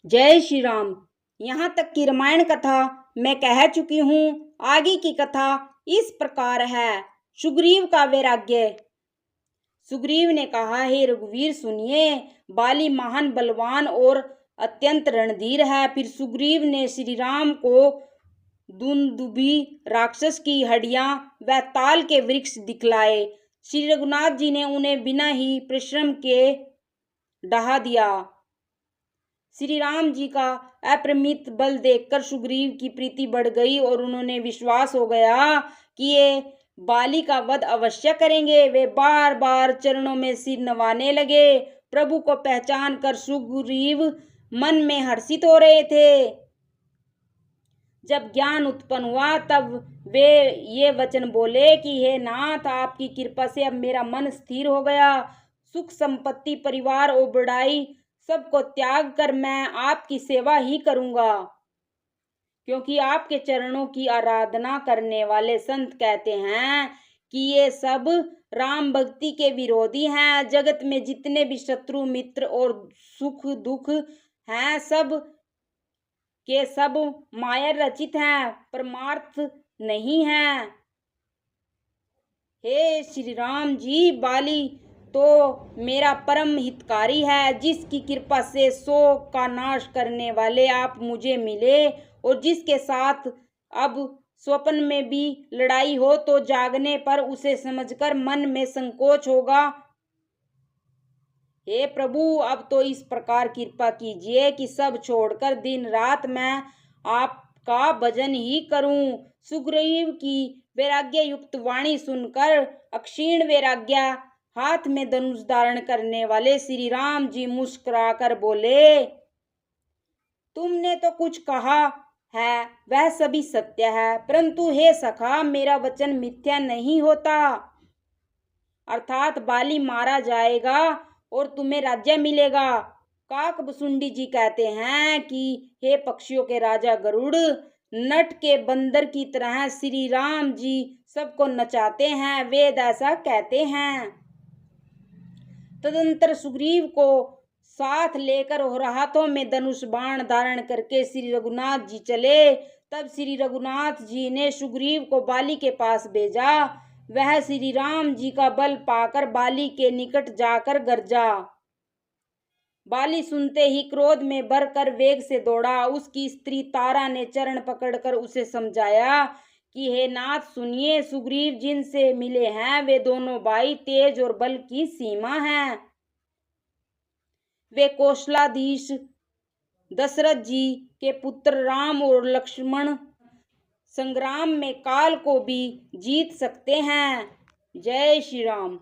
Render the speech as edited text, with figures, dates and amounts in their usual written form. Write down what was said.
जय श्री राम। यहाँ तक की रामायण कथा मैं कह चुकी हूँ। आगे की कथा इस प्रकार है। सुग्रीव का वैराग्य। सुग्रीव ने कहा, हे रघुवीर सुनिए, बाली महान बलवान और अत्यंत रणधीर है। फिर सुग्रीव ने श्री राम को दुंदुभी राक्षस की हड्डियां व ताल के वृक्ष दिखलाए। श्री रघुनाथ जी ने उन्हें बिना ही परिश्रम के ढहा दिया। श्री राम जी का अपरिमित बल देखकर सुग्रीव की प्रीति बढ़ गई और उन्होंने विश्वास हो गया कि ये बाली का वध अवश्य करेंगे। वे बार बार चरणों में सिर नवाने लगे। प्रभु को पहचान कर सुग्रीव मन में हर्षित हो रहे थे। जब ज्ञान उत्पन्न हुआ तब वे ये वचन बोले कि हे नाथ, आपकी कृपा से अब मेरा मन स्थिर हो गया। सुख संपत्ति परिवार और बड़ाई सबको त्याग कर मैं आपकी सेवा ही करूंगा, क्योंकि आपके चरणों की आराधना करने वाले संत कहते हैं कि ये सब राम भक्ति के विरोधी हैं। जगत में जितने भी शत्रु मित्र और सुख दुख हैं, सब के सब माया रचित हैं, परमार्थ नहीं हैं। हे श्री राम जी, बाली तो मेरा परम हितकारी है, जिसकी कृपा से शोक का नाश करने वाले आप मुझे मिले और जिसके साथ अब स्वप्न में भी लड़ाई हो तो जागने पर उसे समझकर मन में संकोच होगा। हे प्रभु, अब तो इस प्रकार कृपा कीजिए कि सब छोड़कर दिन रात मैं आपका भजन ही करूं। सुग्रीव की वैराग्य युक्त वाणी सुनकर अक्षीण वैराग्य हाथ में धनुष धारण करने वाले श्री राम जी मुस्कुराकर बोले, तुमने तो कुछ कहा है वह सभी सत्य है, परंतु हे सखा, मेरा वचन मिथ्या नहीं होता। अर्थात बाली मारा जाएगा और तुम्हें राज्य मिलेगा। काकभुसुंडी जी कहते हैं कि हे पक्षियों के राजा गरुड़, नट के बंदर की तरह श्री राम जी सबको नचाते हैं। वेद ऐसा कहते हैं। तदंतर सुग्रीव को साथ लेकर और हाथों में धनुष बाण धारण करके श्री रघुनाथ जी चले। तब श्री रघुनाथ जी ने सुग्रीव को बाली के पास भेजा। वह श्री राम जी का बल पाकर बाली के निकट जाकर गरजा। बाली सुनते ही क्रोध में भरकर वेग से दौड़ा। उसकी स्त्री तारा ने चरण पकड़कर उसे समझाया कि हे नाथ सुनिए, सुग्रीव जिनसे मिले हैं वे दोनों भाई तेज और बल की सीमा हैं। वे कौशलाधीश दशरथ जी के पुत्र राम और लक्ष्मण संग्राम में काल को भी जीत सकते हैं। जय श्री राम।